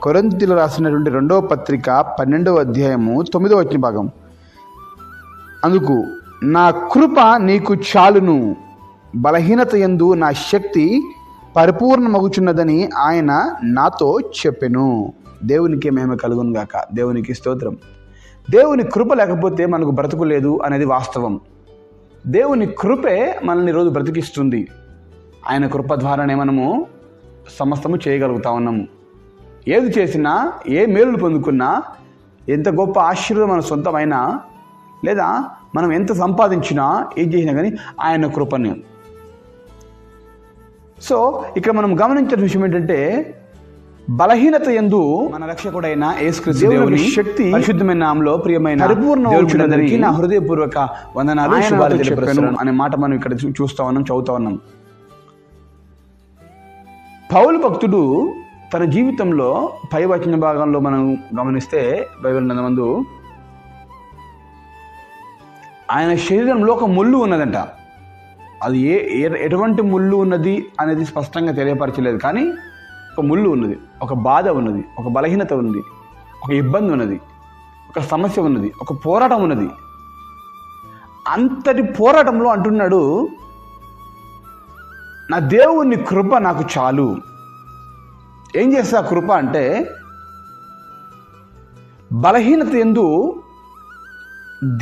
కొరింథీయులకు రాసినటువంటి 2వ పత్రిక 12వ అధ్యాయము 9వ వచన భాగం. అందుకు నా కృప నీకు చాలును, బలహీనత యందు నా శక్తి పరిపూర్ణమగుచున్నదని ఆయన నాతో చెప్పెను. దేవునికి మహిమ కలుగును గాక. దేవునికి స్తోత్రం. దేవుని కృప లేకపోతే మనకు బ్రతుకు లేదు అనేది వాస్తవం. దేవుని కృపే మనల్ని రోజు బ్రతికిస్తుంది. ఆయన కృప ద్వారానే మనము సమస్తము చేయగలుగుతా ఉన్నాము. ఏది చేసినా, ఏ మేలులు పొందుకున్నా, ఎంత గొప్ప ఆశీర్వాదం మన సొంతమైనా, లేదా మనం ఎంత సంపాదించినా, ఏం చేసినా కానీ ఆయన కృపని. సో ఇక్కడ మనం గమనించిన విషయం ఏంటంటే, బలహీనత యందు మన రక్షకుడైన యేసుక్రీస్తు దేవుని శక్తి పరిశుద్ధమైన నామములో ప్రియమైన పరిపూర్ణమగుచున్నదని నా హృదయపూర్వక వందనాలు శుభాలు తెలియజేస్తున్నాను అనే మాట మనం ఇక్కడ చూస్తా ఉన్నాం, చదువుతా ఉన్నాం. పౌలు భక్తుడు తన జీవితంలో పై వచన భాగంలో మనం గమనిస్తే బైబిల్ నందు ఆయన శరీరంలో ఒక ముళ్ళు ఉన్నదంట. అది ఎటువంటి ముళ్ళు ఉన్నది అనేది స్పష్టంగా తెలియపరచలేదు, కానీ ఒక ముళ్ళు ఉన్నది, ఒక బాధ ఉన్నది, ఒక బలహీనత ఉన్నది, ఒక ఇబ్బంది ఉన్నది, ఒక సమస్య ఉన్నది, ఒక పోరాటం ఉన్నది. అంతటి పోరాటంలో అంటున్నాడు, నా దేవుని కృప నాకు చాలు. ఏం చేస్తా కృప అంటే, బలహీనత యందు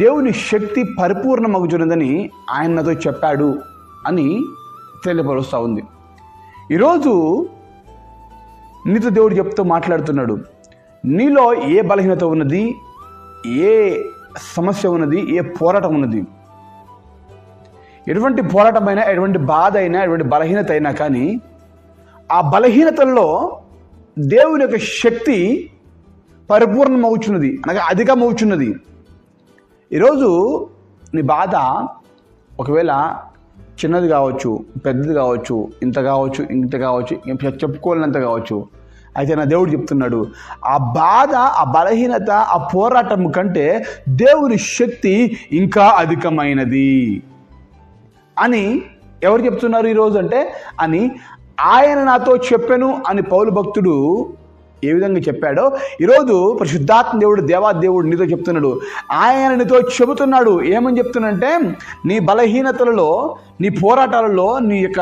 దేవుని శక్తి పరిపూర్ణమగుచున్నదని ఆయన నాతో చెప్పాడు అని తెలియపరుస్తూ ఉంది. ఈరోజు నీతో దేవుడు చెప్తూ మాట్లాడుతున్నాడు. నీలో ఏ బలహీనత ఉన్నది, ఏ సమస్య ఉన్నది, ఏ పోరాటం ఉన్నది, ఎటువంటి పోరాటమైనా, ఎటువంటి బాధ అయినా, ఎటువంటి బలహీనత అయినా కానీ ఆ బలహీనతల్లో దేవుని యొక్క శక్తి పరిపూర్ణమవుచున్నది, అనగా అధికమవుచున్నది. ఈరోజు నీ బాధ ఒకవేళ చిన్నది కావచ్చు, పెద్దది కావచ్చు, ఇంత కావచ్చు, ఇంత కావచ్చు, చెప్పుకోలేనంత కావచ్చు. అయితే నా దేవుడు చెప్తున్నాడు, ఆ బాధ, ఆ బలహీనత, ఆ పోరాటం కంటే దేవుని శక్తి ఇంకా అధికమైనది అని ఎవరు చెప్తున్నారు ఈరోజు అంటే, అని ఆయన నాతో చెప్పెను అని పౌలు భక్తుడు ఏ విధంగా చెప్పాడో ఈరోజు పరిశుద్ధాత్మ దేవుడు, దేవాదేవుడు నీతో చెప్తున్నాడు. ఆయన నీతో చెబుతున్నాడు. ఏమని చెప్తున్నాడంటే, నీ బలహీనతలలో, నీ పోరాటాలలో, నీ యొక్క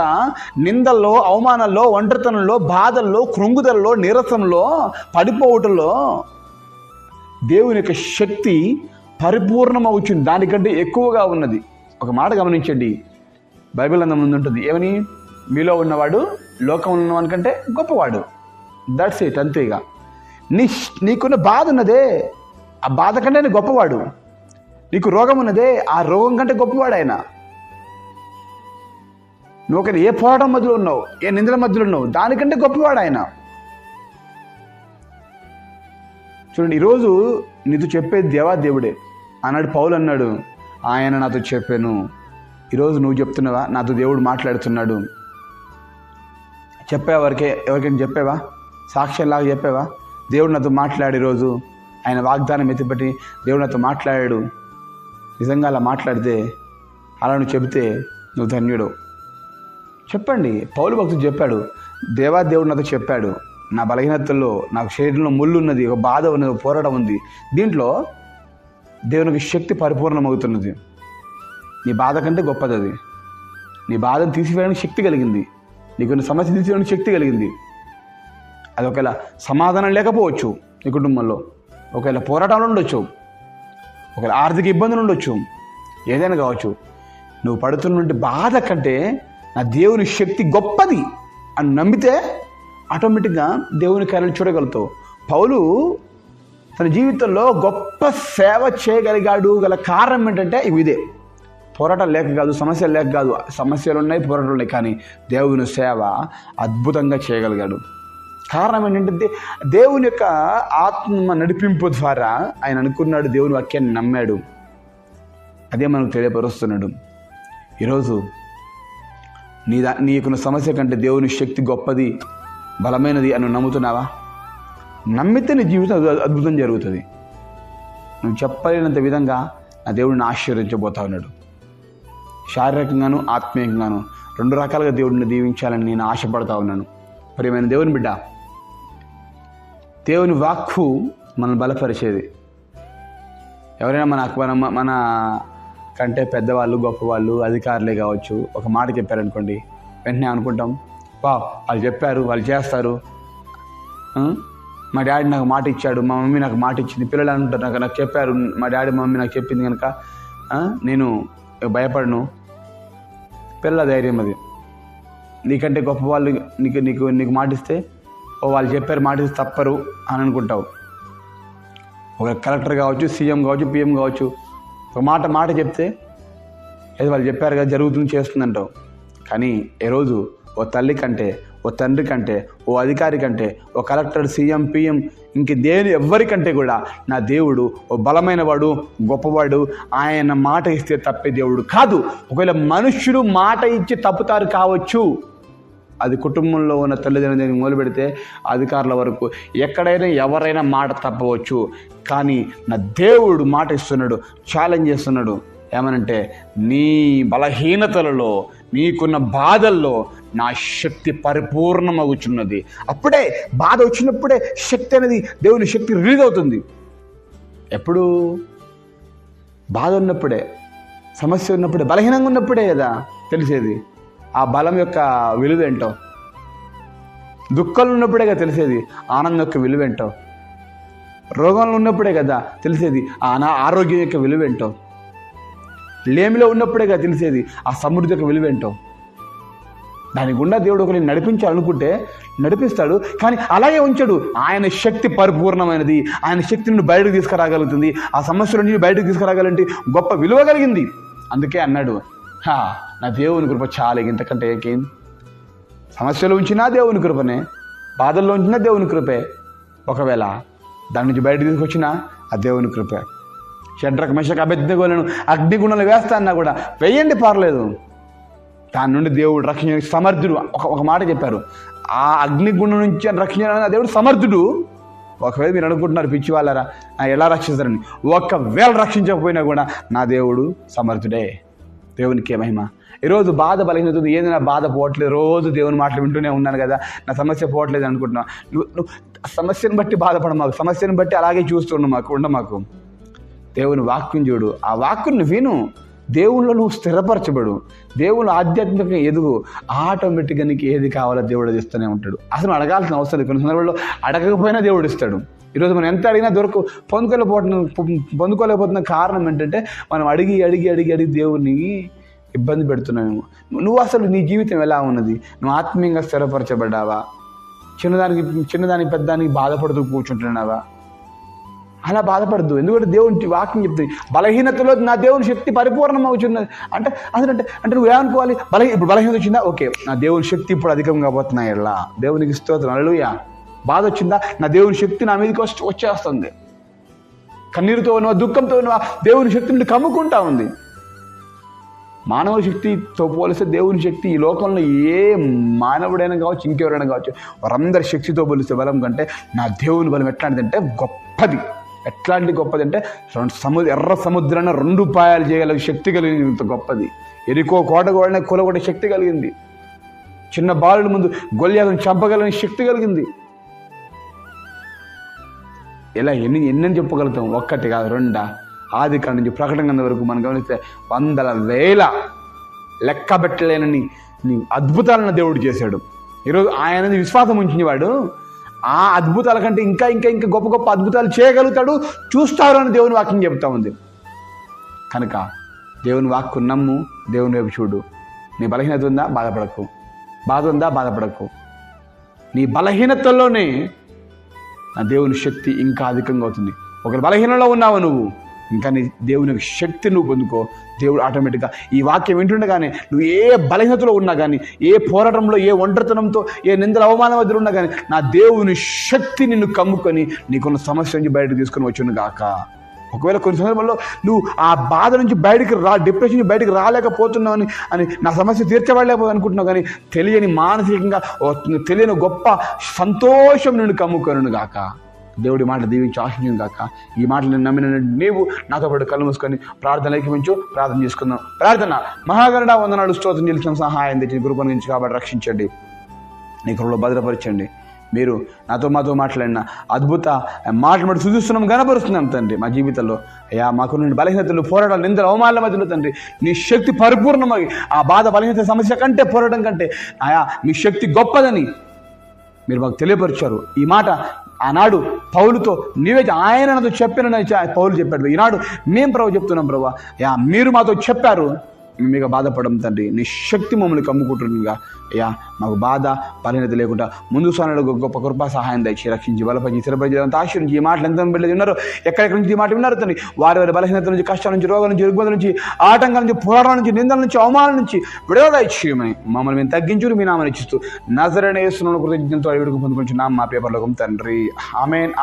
నిందల్లో, అవమానాల్లో, ఒంటరితనంలో, బాధల్లో, కృంగుదలలో, నీరసంలో, పడిపోవటంలో దేవుని యొక్క శక్తి పరిపూర్ణమవుతుంది, దానికంటే ఎక్కువగా ఉన్నది. ఒక మాట గమనించండి, బైబిల్ అంత ముందు ఉంటుంది, ఏమని? మీలో ఉన్నవాడు లోకంలో ఉన్నవాని కంటే గొప్పవాడు. దట్స్ ఇట్, అంతేగా. నీకున్న బాధ ఉన్నదే, ఆ బాధ కంటే గొప్పవాడు. నీకు రోగం ఉన్నదే, ఆ రోగం కంటే గొప్పవాడు ఆయన. నువ్వు ఒక ఏ పోరాటం మధ్యలో ఉన్నావు, ఏ నిందల మధ్యలో ఉన్నావు, దానికంటే గొప్పవాడు ఆయన. చూడండి, ఈరోజు నీతో చెప్పేది దేవాదేవుడే. ఆనాడు పౌలు అన్నాడు, ఆయన నాతో చెప్పాను. ఈరోజు నువ్వు చెప్తున్నావా? నాతో దేవుడు మాట్లాడుతున్నాడు. చెప్పావా? ఎవరికైనా చెప్పావా? సాక్ష్యంలాగా చెప్పావా? దేవుడు నాతో మాట్లాడు. ఈరోజు ఆయన వాగ్దానం ఎత్తిపెట్టి దేవుడు నాతో మాట్లాడాడు. నిజంగా అలా మాట్లాడితే, అలా నువ్వు చెబితే నువ్వు ధన్యుడు. చెప్పండి. పౌలు భక్తుడు చెప్పాడు, దేవాదేవుడు నాతో చెప్పాడు, నా బలహీనతల్లో, నాకు శరీరంలో ముళ్ళు ఉన్నది, ఒక బాధ ఉన్నది, ఒక పోరాటం ఉంది, దీంట్లో దేవునికి శక్తి పరిపూర్ణమవుతున్నది. నీ బాధ కంటే గొప్పది అది. నీ బాధను తీసివేయడానికి శక్తి కలిగింది, నీకున్న సమస్య తీసివేయడానికి శక్తి కలిగింది. అది ఒకవేళ సమాధానం లేకపోవచ్చు నీ కుటుంబంలో, ఒకవేళ పోరాటంలో ఉండొచ్చు, ఒకవేళ ఆర్థిక ఇబ్బందులు ఉండొచ్చు, ఏదైనా కావచ్చు. నువ్వు పడుతున్నటువంటి బాధ కంటే నా దేవుని శక్తి గొప్పది అని నమ్మితే ఆటోమేటిక్గా దేవుని కార్యాలు చూడగలుగుతావు. పౌలు తన జీవితంలో గొప్ప సేవ చేయగలిగాడు గల కారణం ఏంటంటే ఇదే. పోరాటాలు లేక కాదు, సమస్యలు లేక కాదు. సమస్యలు ఉన్నాయి, పోరాటాలు ఉన్నాయి, కానీ దేవుని సేవ అద్భుతంగా చేయగలిగాడు. కారణం ఏంటంటే దేవుని యొక్క ఆత్మ నడిపింపు ద్వారా ఆయన అనుకున్నాడు, దేవుని వాక్యాన్ని నమ్మాడు. అదే మనకు తెలియపరుస్తున్నాడు. ఈరోజు నీకున్న సమస్య కంటే దేవుని శక్తి గొప్పది, బలమైనది అని నమ్ముతున్నావా? నమ్మితే నీ జీవితం అద్భుతం జరుగుతుంది. నువ్వు చెప్పలేనంత విధంగా నా దేవుడిని ఆశీర్వదించబోతా ఉన్నాడు. శారీరకంగాను ఆత్మీయంగాను రెండు రకాలుగా దేవుడిని దీవించాలని నేను ఆశపడతా ఉన్నాను. ప్రియమైన దేవుని బిడ్డ, దేవుని వాక్కు మనం బలపరిచేది. ఎవరైనా మన కంటే పెద్దవాళ్ళు, గొప్పవాళ్ళు, అధికారులే కావచ్చు, ఒక మాట చెప్పారనుకోండి, వెంటనే అనుకుంటాం, వాళ్ళు చెప్పారు, వాళ్ళు చేస్తారు. మా డాడీ నాకు మాట ఇచ్చాడు, మా మమ్మీ నాకు మాట ఇచ్చింది. పిల్లలు అంటారు, నాకు చెప్పారు, మా డాడీ మమ్మీ నాకు చెప్పింది కనుక నేను భయపడను. పిల్లల ధైర్యం అది. నీకంటే గొప్ప వాళ్ళు నీకు మాటిస్తే, వాళ్ళు చెప్పారు, మాటిస్తే తప్పరు అని అనుకుంటావు. ఒక కలెక్టర్ కావచ్చు, సీఎం కావచ్చు, పిఎం కావచ్చు, ఒక మాట చెప్తే ఏదో వాళ్ళు చెప్పారు కదా, జరుగుతుంది, చేస్తుందంటావు. కానీ ఈరోజు ఓ తల్లి కంటే, ఓ తండ్రి కంటే, ఓ అధికారి కంటే, ఓ కలెక్టర్, సీఎం, పిఎం, ఎవరికంటే కూడా నా దేవుడు ఓ బలమైన వాడు, గొప్పవాడు. ఆయన మాట ఇస్తే తప్పే దేవుడు కాదు. ఒకవేళ మనుష్యులు మాట ఇచ్చి తప్పుతారు కావచ్చు, అది కుటుంబంలో ఉన్న తల్లిదండ్రులని మొదలు పెడితే అధికారుల వరకు ఎక్కడైనా ఎవరైనా మాట తప్పవచ్చు. కానీ నా దేవుడు మాట ఇస్తున్నాడు, ఛాలెంజ్ చేస్తున్నాడు. ఏమనంటే, నీ బలహీనతలలో, నీకున్న బాధల్లో నా శక్తి పరిపూర్ణమగుచున్నది. అప్పుడే బాధ వచ్చినప్పుడే శక్తి అనేది, దేవుని శక్తి రిలీజ్ అవుతుంది. ఎప్పుడు? బాధ ఉన్నప్పుడే, సమస్య ఉన్నప్పుడే, బలహీనంగా ఉన్నప్పుడే కదా తెలిసేది ఆ బలం యొక్క విలువేంటో. దుఃఖంలో ఉన్నప్పుడే కదా తెలిసేది ఆనందం యొక్క విలువేంటో. రోగంలో ఉన్నప్పుడే కదా తెలిసేది ఆరోగ్యం యొక్క విలువేంటో. లేమిలో ఉన్నప్పుడే కదా తెలిసేది ఆ సమృద్ధి యొక్క విలువేంటో. దాని గుండా దేవుడు ఒకరిని నడిపించాలనుకుంటే నడిపిస్తాడు, కానీ అలాగే ఉంచాడు. ఆయన శక్తి పరిపూర్ణమైనది. ఆయన శక్తి నుండి బయటకు తీసుకురాగలుగుతుంది. ఆ సమస్యల నుంచి బయటకు తీసుకురాగలంటే గొప్ప విలువ కలిగింది. అందుకే అన్నాడు, నా దేవుని కృప చాలు, ఇంతకంటే ఏకేం. సమస్యలు ఉంచినా దేవుని కృపనే, బాధల్లో ఉంచినా దేవుని కృపే. ఒకవేళ దాని నుంచి బయటకు తీసుకొచ్చినా ఆ దేవుని కృపే. షడ్రక్, మెషక్, అబేద్నెగోలను అగ్నిగుండంలో వేస్తా అన్నా కూడా వేయండి, పర్లేదు. దాని నుండి దేవుడు రక్షించడానికి సమర్థుడు. ఒక మాట చెప్పారు, ఆ అగ్నిగుండం నుంచి రక్షించడానికి దేవుడు సమర్థుడు. ఒకవేళ మీరు అనుకుంటున్నారు, పిచ్చి వాళ్ళరా ఎలా రక్షిస్తారని, ఒకవేళ రక్షించకపోయినా కూడా నా దేవుడు సమర్థుడే. దేవునికి మహిమ. ఈరోజు బాధ బలహీనత ఏంది, నా బాధ పోవట్లేదు, రోజు దేవుని మాటలు వింటూనే ఉన్నాను కదా, నా సమస్య పోవట్లేదు అనుకుంటున్నావు. నువ్వు సమస్యను బట్టి బాధపడ మాకు, సమస్యను బట్టి అలాగే చూస్తున్నా మాకు. దేవుని వాక్యం చూడు, ఆ వాక్యం విను, దేవుళ్ళో నువ్వు స్థిరపరచబడు, దేవుళ్ళు ఆధ్యాత్మికంగా ఎదుగు. ఆటోమేటిక్గా నీకు ఏది కావాలో దేవుడు ఇస్తూనే ఉంటాడు. అసలు అడగాల్సిన అవసరం లేదు. కొన్ని సందర్భాల్లో అడగకపోయినా దేవుడు ఇస్తాడు. ఈరోజు మనం ఎంత అడిగినా పొందుకోలేకపోతున్న కారణం ఏంటంటే, మనం అడిగి దేవుడిని ఇబ్బంది పెడుతున్నాము. నువ్వు అసలు నీ జీవితం ఎలా ఉన్నది? నువ్వు ఆత్మీయంగా స్థిరపరచబడ్డావా? చిన్నదానికి పెద్దానికి బాధపడుతూ కూర్చుంటున్నావా? అలా బాధపడద్దు. ఎందుకంటే దేవుని వాక్యం చెప్తుంది, బలహీనతలో నా దేవుని శక్తి పరిపూర్ణం అవుతున్నది. అంటే నువ్వేమనుకోవాలి, ఇప్పుడు బలహీనత వచ్చిందా, ఓకే, నా దేవుని శక్తి ఇప్పుడు అధికంగా పోతున్నాయి. ఎలా దేవునికి స్తోత్రం, హల్లెలూయా. బాధ వచ్చిందా, నా దేవుని శక్తి నా మీదకి వచ్చేస్తుంది. కన్నీరుతో ఉన్నవా, దుఃఖంతో ఉన్నవా, దేవుని శక్తి నుండి కమ్ముకుంటా ఉంది. మానవ శక్తితో పోలిస్తే దేవుని శక్తి ఈ లోకంలో ఏ మానవుడైనా కావచ్చు, ఇంకెవరైనా కావచ్చు, వారందరి శక్తితో పోలిస్తే బలం కంటే నా దేవుని బలం ఎట్లాంటిదంటే గొప్పది. ఎట్లాంటి గొప్పది అంటే, ఎర్ర సముద్రాన్ని 2 పాయాలు చేయగల శక్తి కలిగింది, గొప్పది. ఎరికో కోట కూడా కూలగొట్టే శక్తి కలిగింది. చిన్న బాలుడి ముందు గొల్యాలను చంపగలని శక్తి కలిగింది. ఇలా ఎన్నని చెప్పగలుగుతాం? 1 కాదు, 2. ఆది కాండం నుంచి ప్రకటన గ్రంథం వరకు మనం గమనిస్తే 100,000 లెక్క పెట్టలేనని అద్భుతాలను దేవుడు చేశాడు. ఈరోజు ఆయన విశ్వాసం ఉంచినవాడు ఆ అద్భుతాల కంటే ఇంకా ఇంకా ఇంకా గొప్ప గొప్ప అద్భుతాలు చేయగలుగుతాడు, చూస్తారు అని దేవుని వాక్యం చెప్తా ఉంది. కనుక దేవుని వాక్కు నమ్ము, దేవుని వైపు చూడు. నీ బలహీనత ఉందా, బాధపడకు. బాధ ఉందా, బాధపడకు. నీ బలహీనతల్లోనే నా దేవుని శక్తి ఇంకా అధికంగా అవుతుంది. ఒకరి బలహీనంలో ఉన్నావు నువ్వు, ఇంకా నీ దేవుని శక్తి నువ్వు పొందుకో. దేవుడు ఆటోమేటిక్గా ఈ వాక్యం వింటుండగానే నువ్వు ఏ బలహీనతలో ఉన్నా కానీ, ఏ పోరాటంలో, ఏ ఒంటరితనంతో, ఏ నిందల అవమానం మధ్యలో ఉన్నా కానీ, నా దేవుని శక్తి నిన్ను కమ్ముకొని నీకున్న సమస్య నుంచి బయటకు తీసుకొని వచ్చును గాక. ఒకవేళ కొన్ని సందర్భాల్లో నువ్వు ఆ బాధ నుంచి డిప్రెషన్ నుంచి బయటకు రాలేకపోతున్నావు అని నా సమస్య తీర్చబడలేకపోతే అనుకుంటున్నావు, కానీ తెలియని మానసికంగా తెలియని గొప్ప సంతోషం నిన్ను కమ్ముకొనును గాక. దేవుడి మాట దీవించి ఆశించును గాక. ఈ మాటలు నమ్మిన నీవు నాతో పాటు కళ్ళు మూసుకొని ప్రార్థన ఏకీవించు. ప్రార్థన చేసుకుందాం. ప్రార్థన. మహాగరుడ వందనాలు, స్తోత్రం చెల్లించిన సహాయం తెచ్చి కృపను నుంచి కాబట్టి రక్షించండి, నీ కృపలో భద్రపరచండి. మీరు మాతో మాట్లాడిన అద్భుత మాటలు చూస్తున్నాం, కనపరుస్తున్నాం తండ్రి మా జీవితంలో. అయ్యా మాకు నుండి బలహీనతలు, పోరాటాలు, నిందలు, అవమానాల మధ్యలో తండ్రి నీ శక్తి పరిపూర్ణమై ఆ బాధ, బలహీనత, సమస్య కంటే, పోరాటం కంటే అయా మీ శక్తి గొప్పదని మీరు మాకు తెలియపరిచారు. ఈ మాట ఆనాడు పౌలుతో నీవే ఆయన నాతో చెప్పానని పౌలు చెప్పాడు. ఈనాడు మేము ప్రభు చెప్తున్నాం ప్రభు, అయ్యా మీరు మాతో చెప్పారు, మీకు బాధపడడం తండ్రి నీ శక్తి మమ్మల్ని కమ్ముకుంటుండగా అయ్యా మాకు బాధ, బలహీనత లేకుండా ముందు సార్లు గొప్ప కృపా సహాయం దయచి రక్షించి బలపరిచి స్థిరపరిచేంత ఆశీర్వదించి ఈ మాటలు ఎంత బిడ్డలు ఉన్నారు, ఎక్కడెక్కడి నుంచి ఈ మాట విన్నారు తండ్రి, వారి బలహీనత నుంచి, కష్టాల నుంచి, రోగాల నుంచి, రుగ్మతల నుంచి, ఆటంకాల నుంచి, పోరాటాల నుంచి, నిందల నుంచి, అవమానాల నుంచి విడుదల ఇచ్చేయమని మమ్మల్ని మేము తగ్గించుకుని మీ నామని ఇచ్చిస్తూ నజరేయుడైన యేసు నామమున కృతజ్ఞతతో అడిగి పొందుకుంటున్నాం మా పేపర్లో తండ్రి. ఆమేన్.